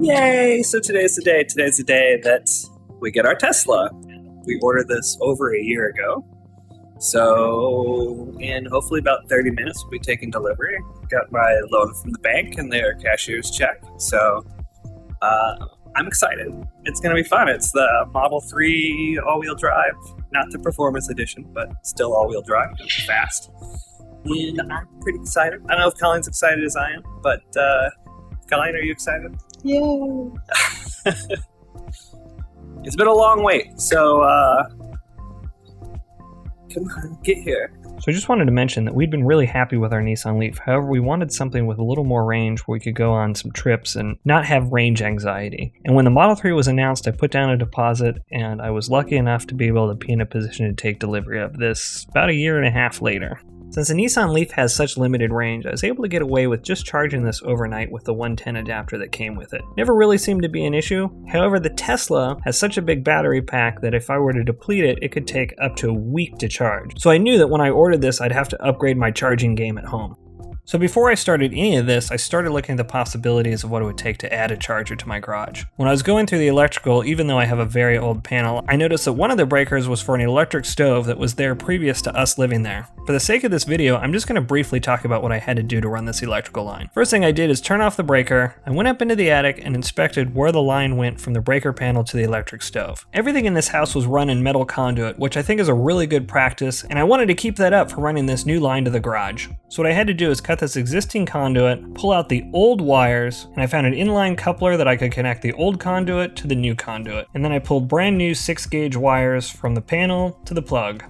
Yay! So today's the day. Today's the day that we get our Tesla. We ordered this over a year ago. So in hopefully about 30 minutes we'll be taking delivery. Got my loan from the bank and their cashier's check. So I'm excited. It's going to be fun. It's the Model 3 all-wheel drive. Not the Performance Edition, but still all-wheel drive. It's fast. And I'm pretty excited. I don't know if Colleen's excited as I am, but Colleen, are you excited? Yay! It's been a long wait, so come on, get here. So I just wanted to mention that we'd been really happy with our Nissan Leaf. However, we wanted something with a little more range where we could go on some trips and not have range anxiety. And when the Model 3 was announced, I put down a deposit, and I was lucky enough to be able to be in a position to take delivery of this about a year and a half later. Since the Nissan Leaf has such limited range, I was able to get away with just charging this overnight with the 110 adapter that came with it. Never really seemed to be an issue. However, the Tesla has such a big battery pack that if I were to deplete it, it could take up to a week to charge. So I knew that when I ordered this, I'd have to upgrade my charging game at home. So before I started any of this, I started looking at the possibilities of what it would take to add a charger to my garage. When I was going through the electrical, even though I have a very old panel, I noticed that one of the breakers was for an electric stove that was there previous to us living there. For the sake of this video, I'm just going to briefly talk about what I had to do to run this electrical line. First thing I did is turn off the breaker. I went up into the attic and inspected where the line went from the breaker panel to the electric stove. Everything in this house was run in metal conduit, which I think is a really good practice, and I wanted to keep that up for running this new line to the garage. So what I had to do is cut this existing conduit, pull out the old wires, and I found an inline coupler that I could connect the old conduit to the new conduit. And then I pulled brand new 6-gauge wires from the panel to the plug.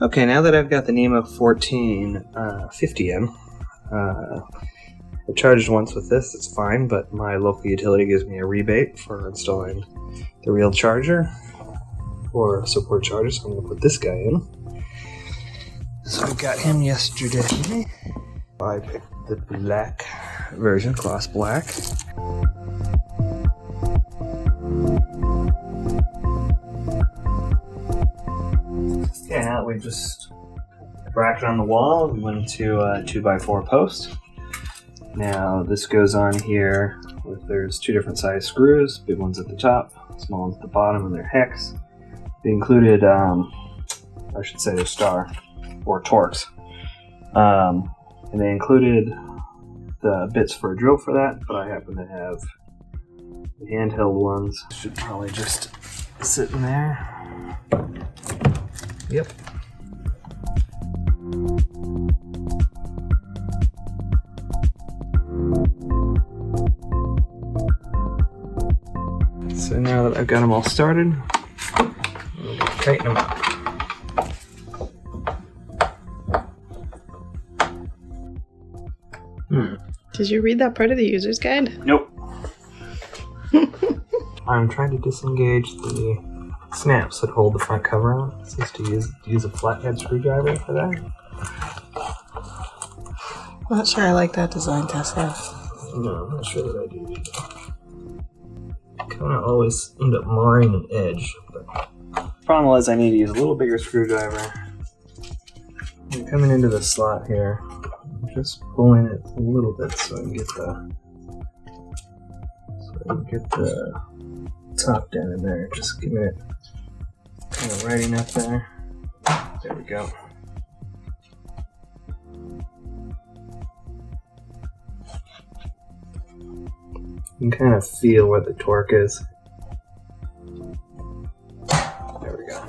Okay, now that I've got the NEMA 1450 in, I charged once with this, it's fine, but my local utility gives me a rebate for installing the real charger for support chargers, so I'm going to put this guy in. So I got him yesterday. I picked the black version, gloss black. Okay, now we just bracket on the wall. We went into a 2x4 post. Now this goes on here. There's two different size screws, big ones at the top, small ones at the bottom, and they're hex. They included, I should say they're star, or Torx. And they included the bits for a drill for that, but I happen to have the handheld ones. Should probably just sit in there. Yep. So now that I've got them all started, we'll tighten them up. Did you read that part of the user's guide? Nope. I'm trying to disengage the snaps that hold the front cover on. It says to use a flathead screwdriver for that. I'm not sure I like that design, Tessa. No, I'm not sure that I do either. Kind of always end up marring an edge. But the problem was I need to use a little bigger screwdriver. I'm coming into the slot here. I'm just pulling it a little bit so I can get the top down in there. Just giving it kind of right enough there. There we go. You can kind of feel where the torque is. There we go.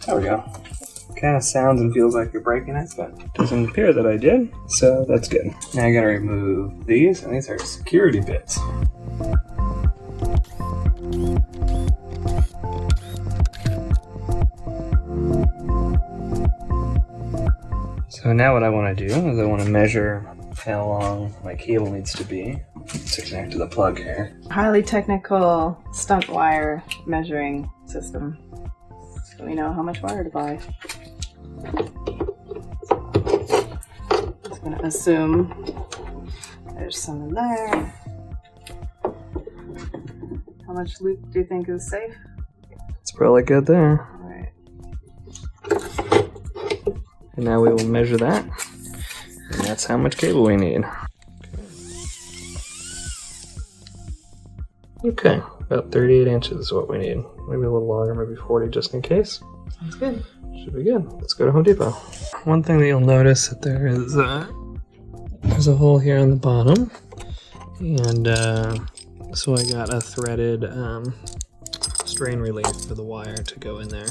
There we go. Kind of sounds and feels like you're breaking it, but doesn't appear that I did, so that's good. Now I gotta remove these, and these are security bits. So now what I want to do is I want to measure how long my cable needs to be to connect to the plug here. Highly technical stunt wire measuring system. So we know how much wire to buy. Just gonna assume there's some in there. How much loop do you think is safe? It's probably good there. Alright. And now we will measure that. And that's how much cable we need. Okay, about 38 inches is what we need. Maybe a little longer, maybe 40 just in case. Sounds good. Should be good. Let's go to Home Depot. One thing that you'll notice that there's a hole here on the bottom, and so I got a threaded strain relief for the wire to go in there.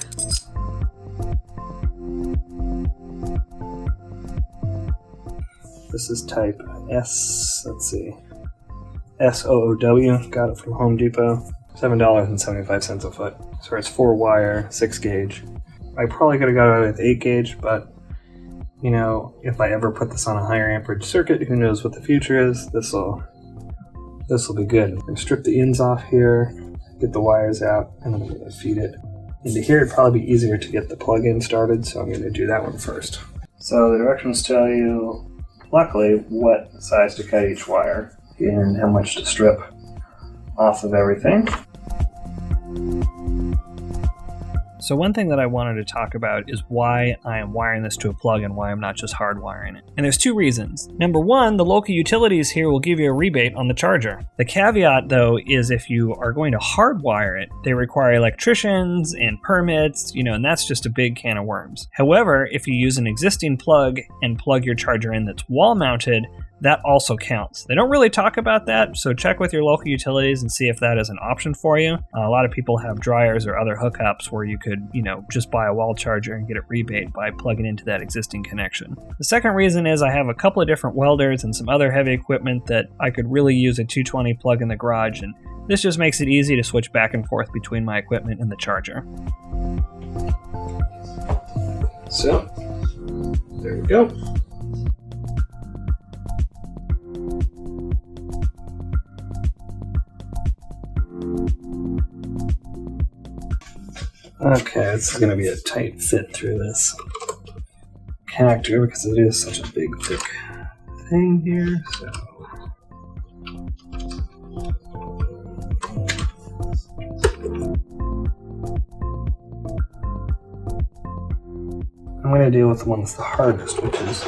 This is type S, let's see, SOOW, got it from Home Depot, $7.75 a foot. So it's 4-wire, 6 gauge. I probably could have got it with 8 gauge, but you know, if I ever put this on a higher amperage circuit, who knows what the future is, this'll be good. I'm gonna strip the ends off here, get the wires out, and then I'm gonna feed it into here. It'd probably be easier to get the plug-in started, so I'm gonna do that one first. So the directions tell you, luckily, what size to cut each wire and how much to strip off of everything. So one thing that I wanted to talk about is why I am wiring this to a plug and why I'm not just hardwiring it. And there's 2 reasons. Number 1, the local utilities here will give you a rebate on the charger. The caveat, though, is if you are going to hardwire it, they require electricians and permits, and that's just a big can of worms. However, if you use an existing plug and plug your charger in that's wall-mounted, that also counts. They don't really talk about that, so check with your local utilities and see if that is an option for you. A lot of people have dryers or other hookups where you could, just buy a wall charger and get a rebate by plugging into that existing connection. The second reason is I have a couple of different welders and some other heavy equipment that I could really use a 220 plug in the garage, and this just makes it easy to switch back and forth between my equipment and the charger. So, there we go. Okay, this is going to be a tight fit through this connector because it is such a big, thick thing here. So, I'm going to deal with the one that's the hardest, which is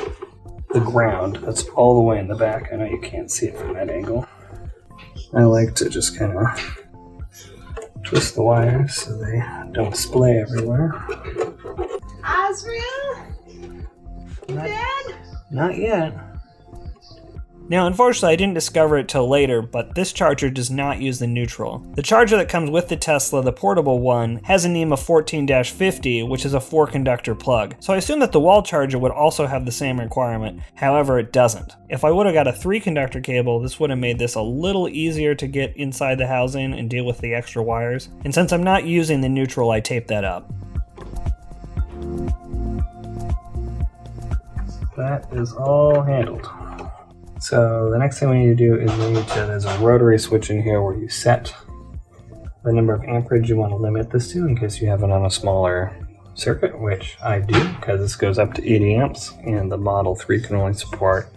the ground. That's all the way in the back. I know you can't see it from that angle. I like to just kind of twist the wires so they don't splay everywhere. Osriel? Dad? Not yet. Now, unfortunately, I didn't discover it till later, but this charger does not use the neutral. The charger that comes with the Tesla, the portable one, has a NEMA 14-50, which is a 4-conductor plug. So I assume that the wall charger would also have the same requirement. However, it doesn't. If I would have got a 3-conductor cable, this would have made this a little easier to get inside the housing and deal with the extra wires. And since I'm not using the neutral, I taped that up. That is all handled. So the next thing we need to do is there's a rotary switch in here where you set the number of amperage you want to limit this to in case you have it on a smaller circuit, which I do because this goes up to 80 amps and the Model 3 can only support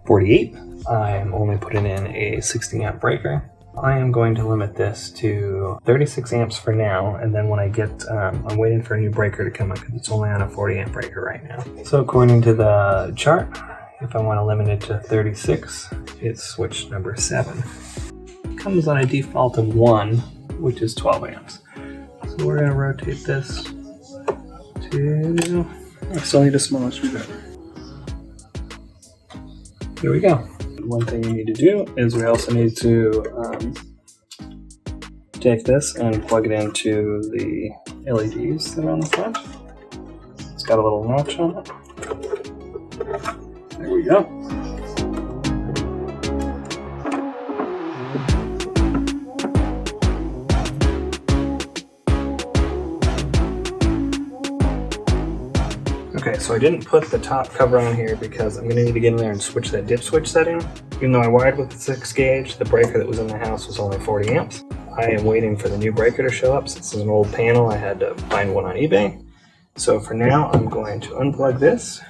48. I'm only putting in a 60 amp breaker. I am going to limit this to 36 amps for now, and then when I get, I'm waiting for a new breaker to come in because it's only on a 40 amp breaker right now. So according to the chart, if I want to limit it to 36, it's switch number 7. It comes on a default of 1, which is 12 amps. So we're going to rotate this to... I still need a smaller screwdriver. Here we go. One thing we need to do is we also need to take this and plug it into the LEDs that are on the front. It's got a little notch on it. There we go. Okay, so I didn't put the top cover on here because I'm going to need to get in there and switch that dip switch setting. Even though I wired with the 6 gauge, the breaker that was in the house was only 40 amps. I am waiting for the new breaker to show up. Since it's an old panel, I had to find one on eBay. So for now, I'm going to unplug this,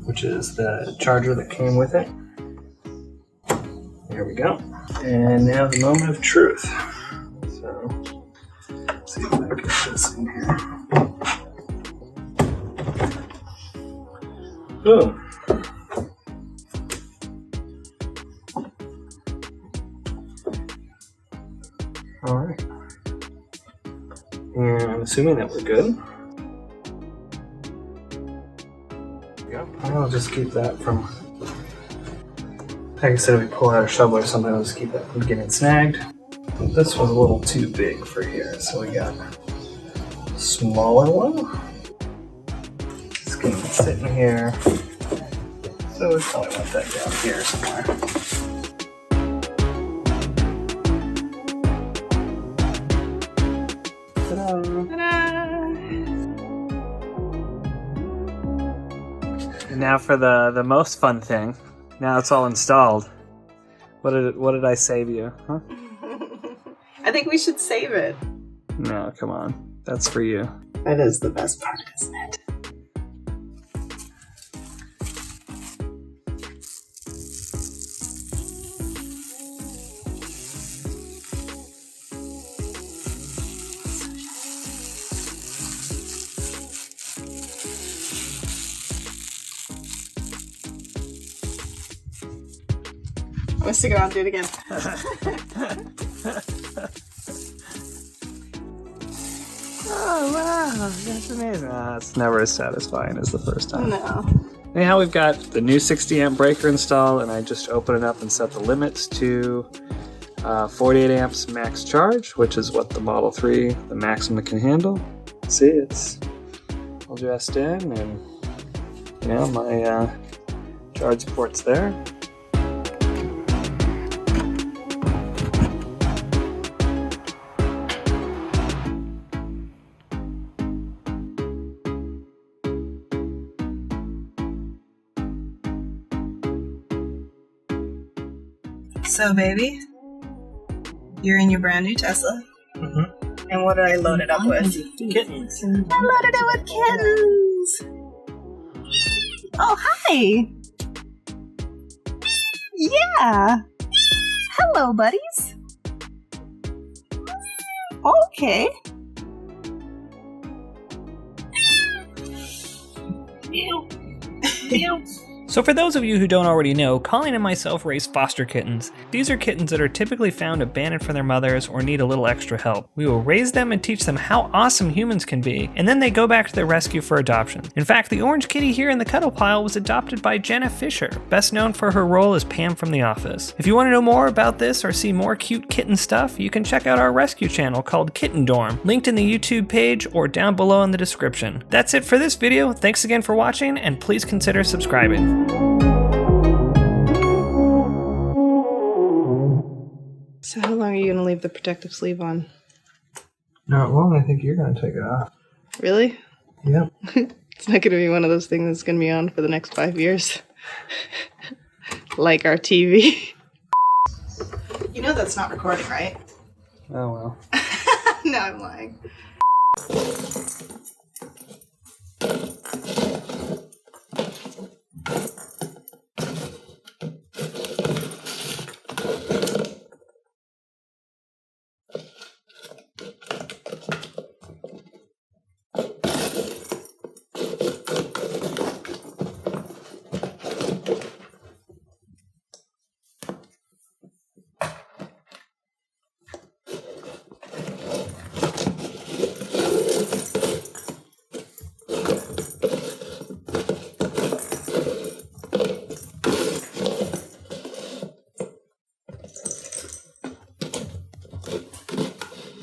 which is the charger that came with it. There we go. And now the moment of truth. So, let's see if I can get this in here. Boom. Alright. And I'm assuming that we're good. Yep. I'll just keep that from, like I said, if we pull out a shovel or something, I'll just keep that from getting snagged. But this was a little too big for here, so we got a smaller one. It's gonna be sitting here. So we probably want that down here somewhere. And now for the most fun thing. Now it's all installed. What did I save you? Huh? I think we should save it. No, come on. That's for you. That is the best part, isn't it? I'm gonna stick it on, do it again. Oh wow, that's amazing. It's never as satisfying as the first time. No. Anyhow, we've got the new 60 amp breaker installed, and I just open it up and set the limits to 48 amps max charge, which is what the Model 3, the maximum it can handle. See, it's all dressed in, and you know, my charge port's there. So, baby, you're in your brand new Tesla. Mm-hmm. And what did I load it up with? Kittens. I loaded it with kittens. Oh, hi. Yeah. Hello, buddies. Okay. Meow. Meow. So for those of you who don't already know, Colleen and myself raise foster kittens. These are kittens that are typically found abandoned from their mothers or need a little extra help. We will raise them and teach them how awesome humans can be, and then they go back to their rescue for adoption. In fact, the orange kitty here in the cuddle pile was adopted by Jenna Fisher, best known for her role as Pam from The Office. If you want to know more about this or see more cute kitten stuff, you can check out our rescue channel called Kitten Dorm, linked in the YouTube page or down below in the description. That's it for this video. Thanks again for watching, and please consider subscribing. So how long are you going to leave the protective sleeve on? Not long. I think you're going to take it off. Really? Yep. It's not going to be one of those things that's going to be on for the next 5 years. Like our TV. You know that's not recording, right? Oh well. No, I'm lying.